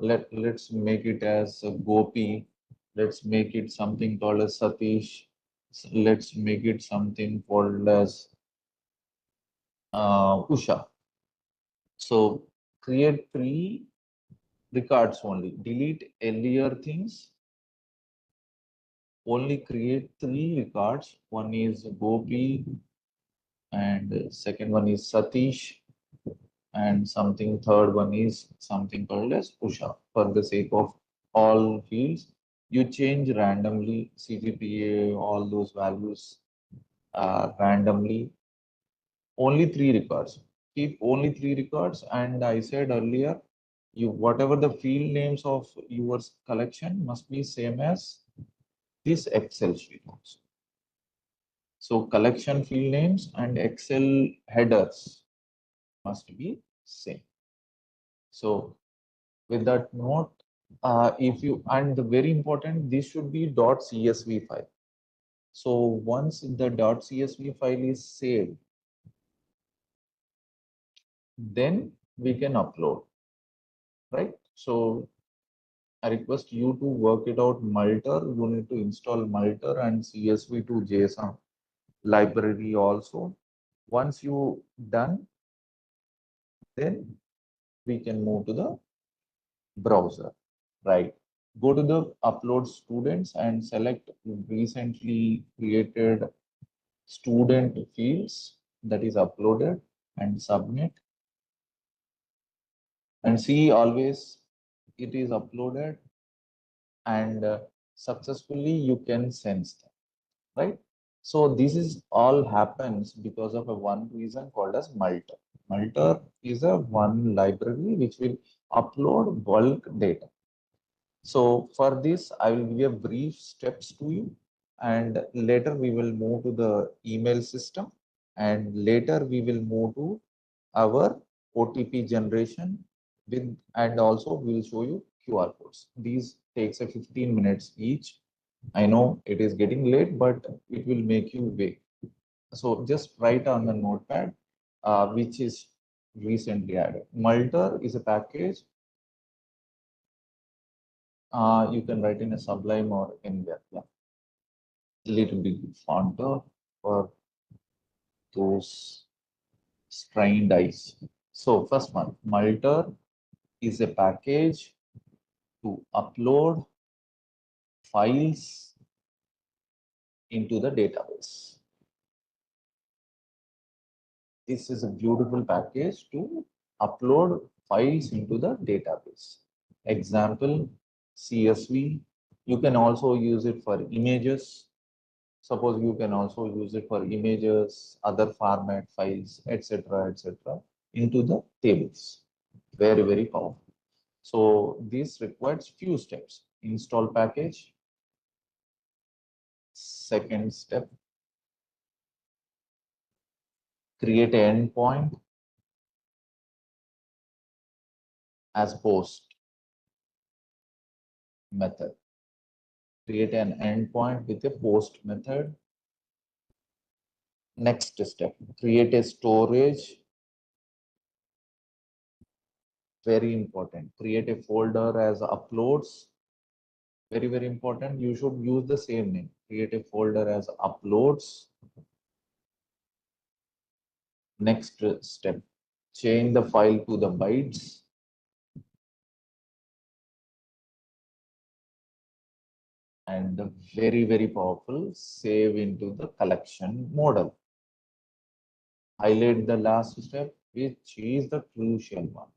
let's make it as a Gopi, let's make it something called as Satish, let's make it something called as Usha. So create 3 records only. Delete earlier things. Only create 3 records. One is Gopi, and second one is Satish, and something third one is something called as Usha. For the sake of all fields, you change randomly CGPA, all those values randomly. Only 3 records. Keep only 3 records. And I said earlier, you whatever the field names of your collection must be same as this Excel sheet also. So collection field names and Excel headers must be same. So with that note, if you, and the very important, this should be .csv file. So once the .csv file is saved, then we can upload, right? So I request you to work it out. Multer, you need to install Multer and CSV to JSON library also. Once you done, then we can move to the browser, right? Go to the upload students and select recently created student fields that is uploaded and submit, and see always it is uploaded and successfully you can sense them, right? So this is all happens because of a one reason called as multer. Multer is a one library which will upload bulk data. So for this, I will give a brief steps to you, and later we will move to the email system, and later we will move to our OTP generation with, and also we will show you QR codes. These takes a 15 minutes each. I know it is getting late, but it will make you wake. So just write on the notepad, which is recently added. Multer is a package. You can write in a Sublime or anywhere. Yeah, little bit fonter for those strained eyes. So first one, Multer is a package to upload files into the database. This is a beautiful package to upload files into the database. Example, CSV. You can also use it for images. Suppose you can also use it for images, other format files, etc., into the tables. Very, very powerful. So this requires few steps. Install package. Second step, create an endpoint as post method. Create an endpoint with a post method. Next step, create a storage. Very important. Create a folder as uploads. Very, very important. You should use the same name. Create a folder as uploads. Next step, change the file to the bytes. And the very, very powerful, save into the collection model. Highlight the last step, which is the crucial one.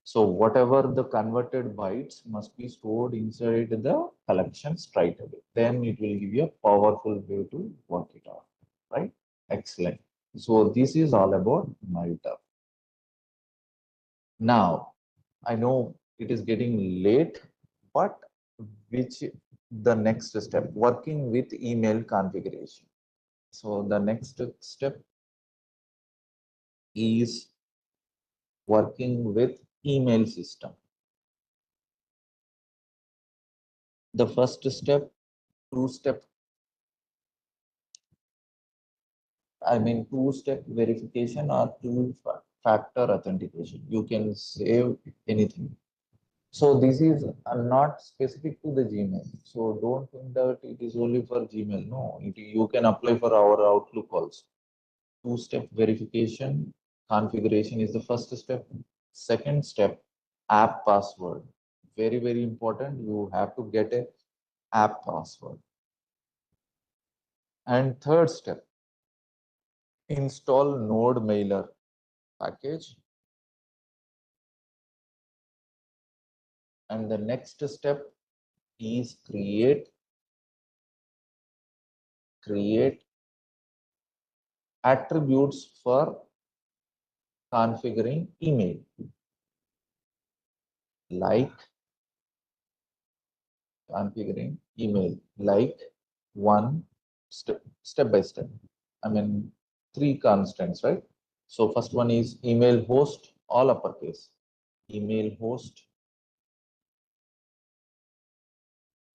So whatever the converted bytes must be stored inside the collection straight away. Then it will give you a powerful way to work it out, right? Excellent. So this is all about Malta. Now, I know it is getting late, but which the next step, working with email configuration. So the next step is working with email system. The first step, two-step, two-step verification or two-factor authentication. You can save anything. So this is not specific to the Gmail. So don't think that it is only for Gmail. No, you can apply for our Outlook also. Two-step verification configuration is the first step. Second step, app password. Very, very important. You have to get a app password. And third step, install Node Mailer package. And the next step is create attributes for configuring email, like configuring email, like one step by step. I mean, three constants, right? So first one is email host, all uppercase. Email host,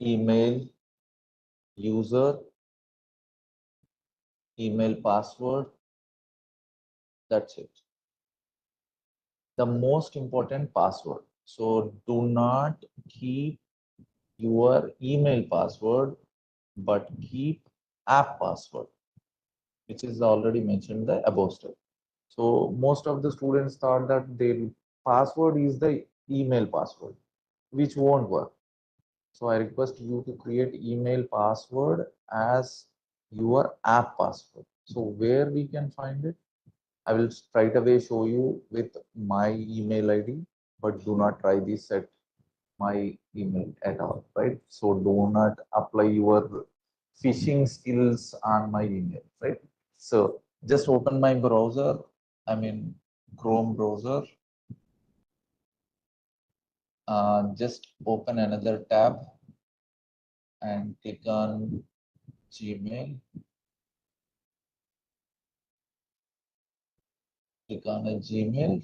email user, email password. That's it. the most important password. So do not keep your email password, but keep app password, which is already mentioned the above step. So most of the students thought that their password is the email password, which won't work. So I request you to create email password as your app password. So where we can find it? I will straight away show you with my email ID, but do not try this at my email at all, right? So do not apply your phishing skills on my email, right? So just open my browser, I mean Chrome browser. Just open another tab and click on Gmail. Click on a Gmail,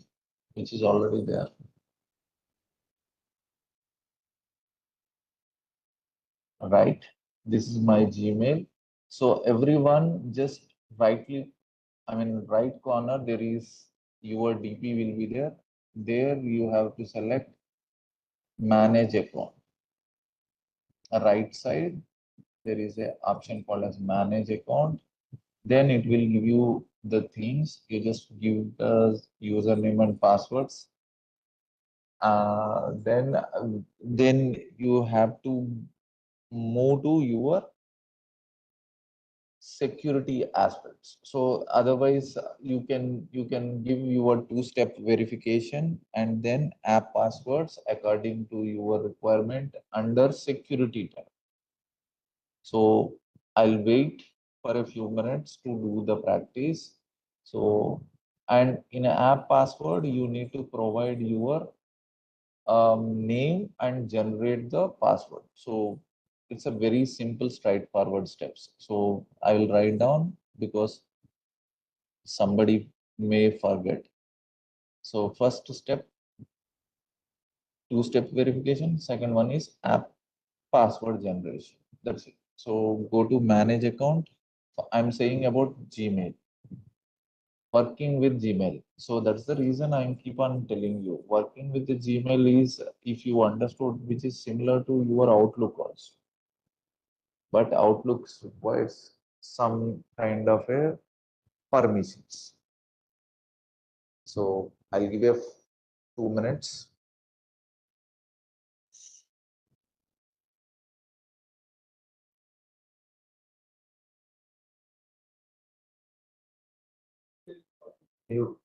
which is already there, right? This is my Gmail. So everyone just right click, I mean right corner, there is your DP will be there. There you have to select manage account. Right side, there is a option called as manage account. Then it will give you the themes. You just give the username and passwords. Then you have to move to your security aspects. So otherwise you can give your two-step verification and then app passwords according to your requirement under security tab. So I'll wait for a few minutes to do the practice. So, and in an app password, you need to provide your name and generate the password. So it's a very simple straightforward steps. So I will write down because somebody may forget. So first step, two-step verification. Second one is app password generation. That's it. So go to manage account. I'm saying about Gmail, working with Gmail. So that's the reason I keep on telling you. Working with the Gmail is, if you understood, which is similar to your Outlook also. But Outlook requires some kind of a permissions. So I'll give you 2 minutes. You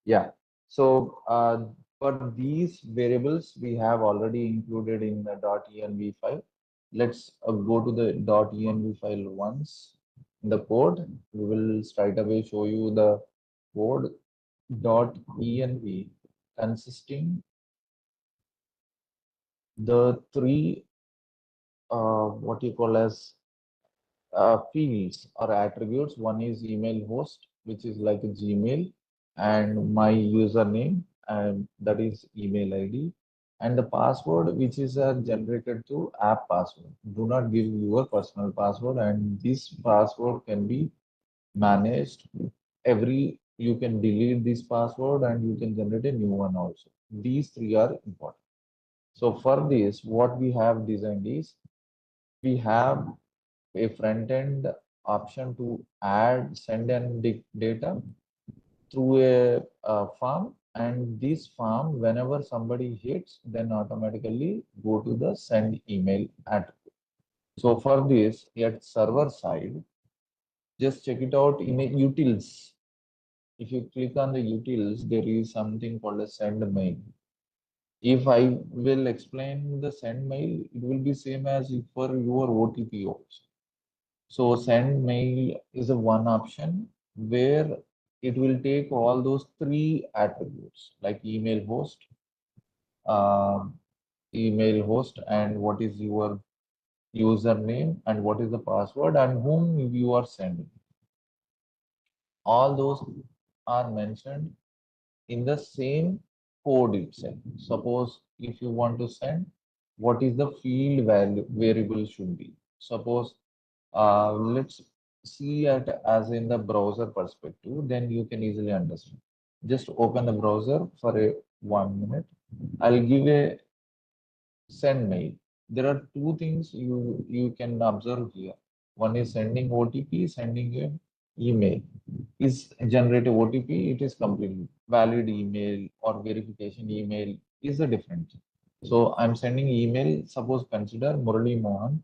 Yeah. So for these variables, we have already included in the .env file. Let's go to the .env file once. In the code, we will straight away show you the code .env consisting the three what you call as fields or attributes. One is email host, which is like a Gmail, and my username, and that is email ID, and the password, which is generated through app password. Do not give your personal password, and this password can be managed. You can delete this password and you can generate a new one also. These three are important. So for this, what we have designed is we have a front end option to add send and data through a form, and this form whenever somebody hits then automatically go to the send email attribute. So for this at server side, just check it out in a utils. If you click on the utils, there is something called a send mail. If I will explain the send mail, it will be same as if for your OTP also. So send mail is a one option where it will take all those three attributes like uh, email host, and what is your username and what is the password and whom you are sending. All those are mentioned in the same code itself. Suppose if you want to send, what is the field value variable should be. Suppose let's see it as in the browser perspective, then you can easily understand. Just open the browser for a 1 minute. I'll give a send mail. There are two things you can observe here. One is sending OTP, sending an email. Is generate a OTP, it is completely valid email or verification email is a different thing. So I'm sending email, suppose consider Murali Mohan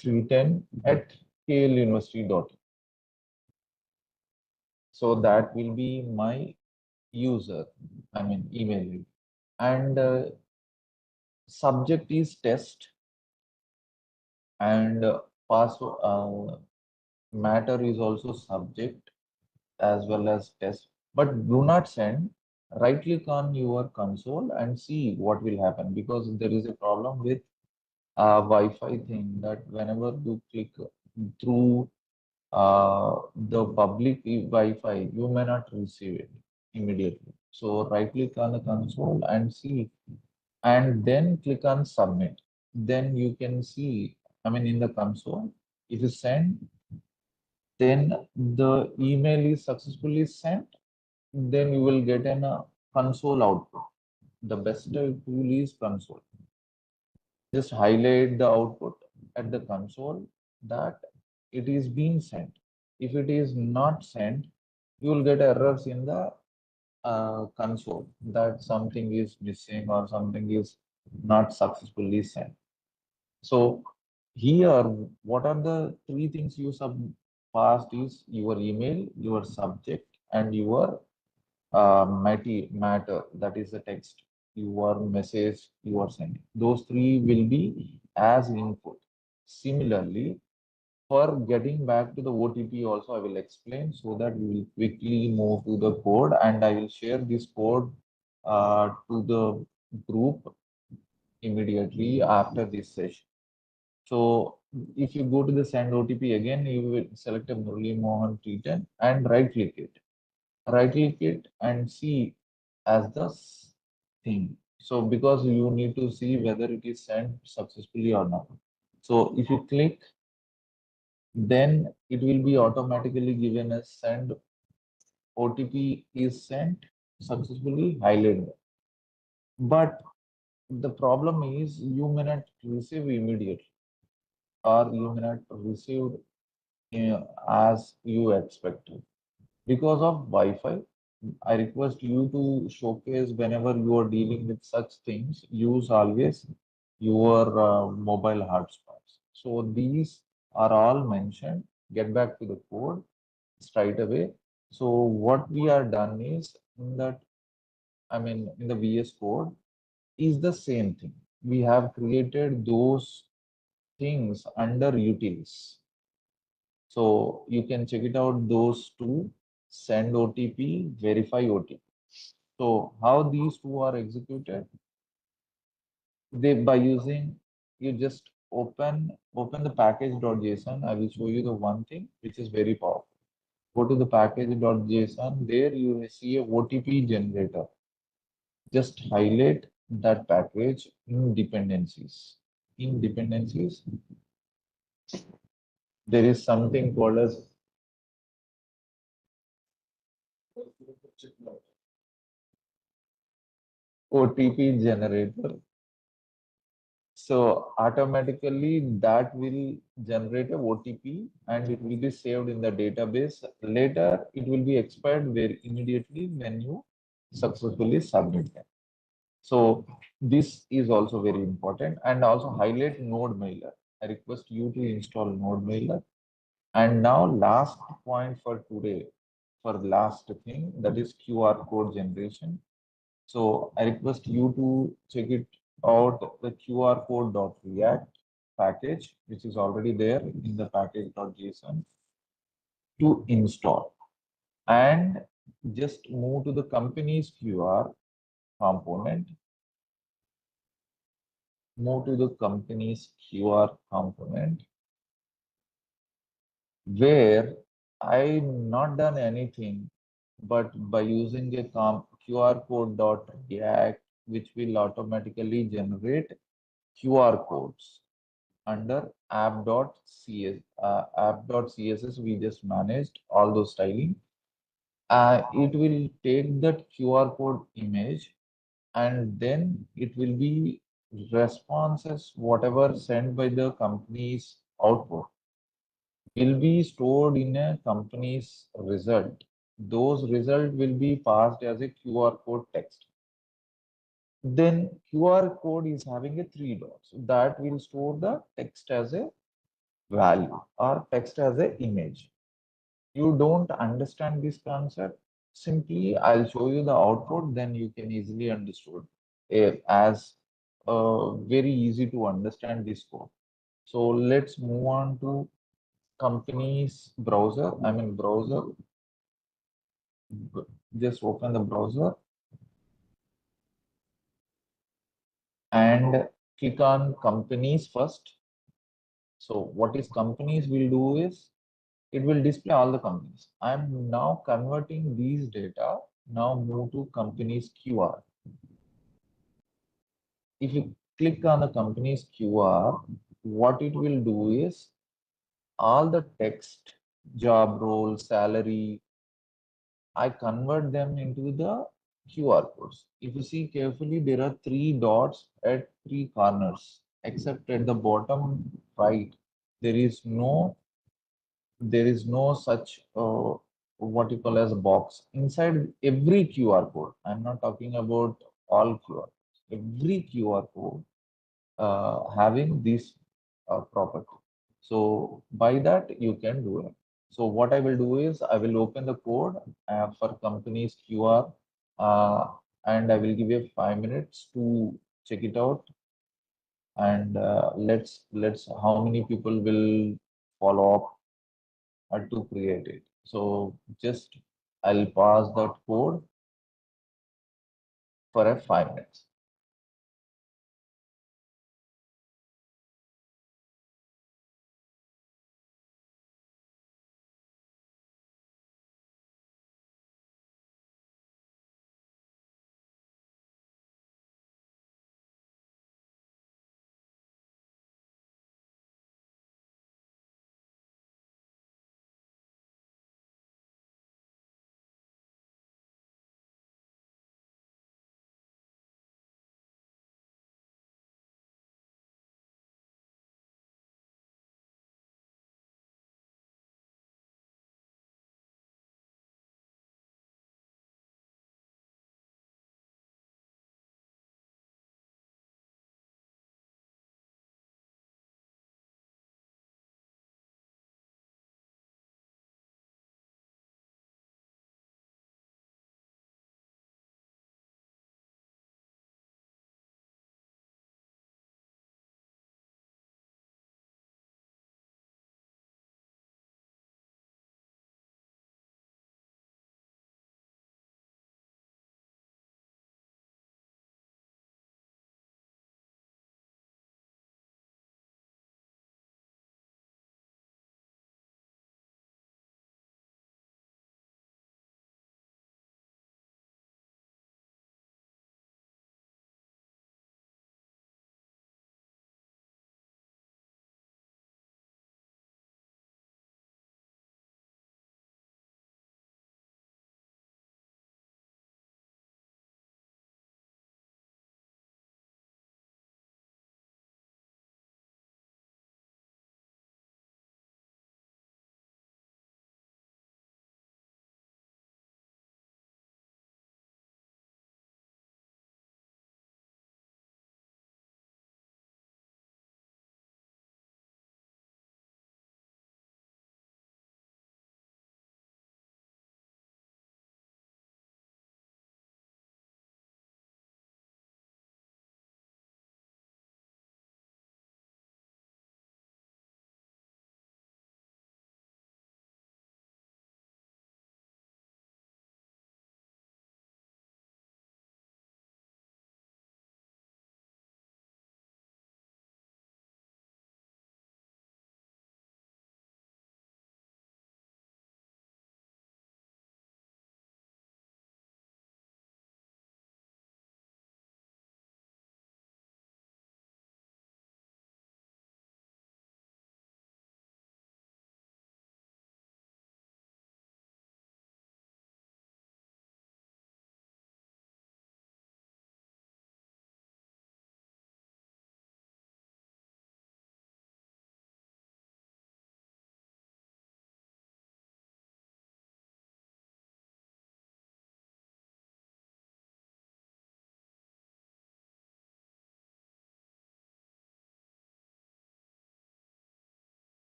310 at kluniversity.in. So that will be my user, I mean email ID. And subject is test, and password matter is also subject as well as test. But do not send. Right click on your console and see what will happen, because there is a problem with Wi-Fi thing that whenever you click through the public Wi-Fi, you may not receive it immediately. So right click on the console and see, and then click on submit. Then you can see, I mean, in the console, if you send, then the email is successfully sent, then you will get an console output. The best tool is console. Just highlight the output at the console that it is being sent. If it is not sent, you will get errors in the console that something is missing or something is not successfully sent. So here, what are the three things you sub passed is your email, your subject, and your matter, that is the text, your message you are sending. Those three will be as input. Similarly, for getting back to the OTP also, I will explain so that we will quickly move to the code, and I will share this code to the group immediately after this session. So if you go to the send OTP again, you will select a Murali Mohan T10 and right click it. Right click it and see as the thing. So because you need to see whether it is sent successfully or not. So if you click, then it will be automatically given as send OTP is sent successfully highlighted. But the problem is you may not receive immediately, or you may not receive as you expected because of Wi-Fi. I request you to showcase whenever you are dealing with such things, use always your mobile hotspots. So these are all mentioned. Get back to the code straight away. So what we are done is in that, I mean, in the VS Code is the same thing. We have created those things under utils. So you can check it out, those two, send OTP, verify OTP. So how these two are executed? They by using, you just open the package.json. I will show you the one thing which is very powerful. Go to the package.json. There you will see a OTP generator. Just highlight that package in dependencies. In dependencies, there is something called as OTP generator. So automatically that will generate a OTP and it will be saved in the database. Later, it will be expired very immediately when you successfully submit them. So this is also very important, and also highlight node mailer. I request you to install node mailer. And now last point for today, for last thing, that is QR code generation. So I request you to check it out, the QR code.react package, which is already there in the package.json to install. And just move to the company's QR component, move to the company's QR component, where I not done anything, but by using a QR code.react, which will automatically generate QR codes under app.cs. App.css, we just managed all those styling. It will take that QR code image and then it will be responses, whatever sent by the company's output will be stored in a company's result. Those results will be passed as a QR code text. Then QR code is having a three dots that will store the text as a value or text as an image. You don't understand this concept, simply I'll show you the output, then you can easily understood as very easy to understand this code. So let's move on to company's browser. I mean browser, just open the browser and click on companies first. So what is companies will do is it will display all the companies. I'm now converting these data. Now move to company's QR. If you click on the company's QR, what it will do is all the text, job role, salary, I convert them into the QR codes. If you see carefully, there are three dots at three corners, except at the bottom right, there is no such what you call as a box inside every QR code. I'm not talking about all QR. Every QR code having this property. So by that you can do it. So what I will do is I will open the code for company's QR and I will give you 5 minutes to check it out. And let's how many people will follow up to create it. So just I'll pass that code for a 5 minutes.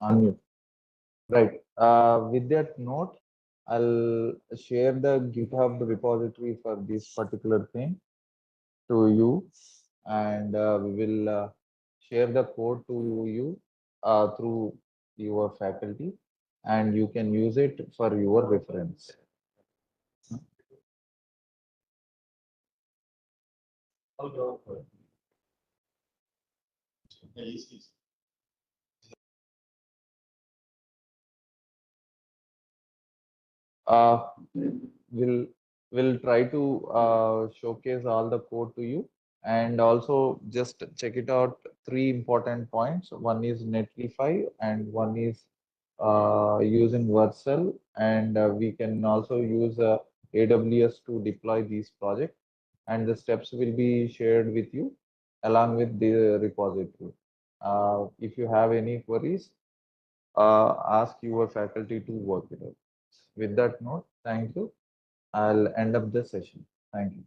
Unmute. Right. With that note, I'll share the GitHub repository for this particular thing to you, and we will share the code to you through your faculty, and you can use it for your reference. Uh, we'll will try to showcase all the code to you, and also just check it out. Three important points: one is Netlify, and one is using Vercel, and we can also use AWS to deploy these projects. And the steps will be shared with you along with the repository. If you have any queries, ask your faculty to work it out. With that note, thank you. I'll end up the session. Thank you.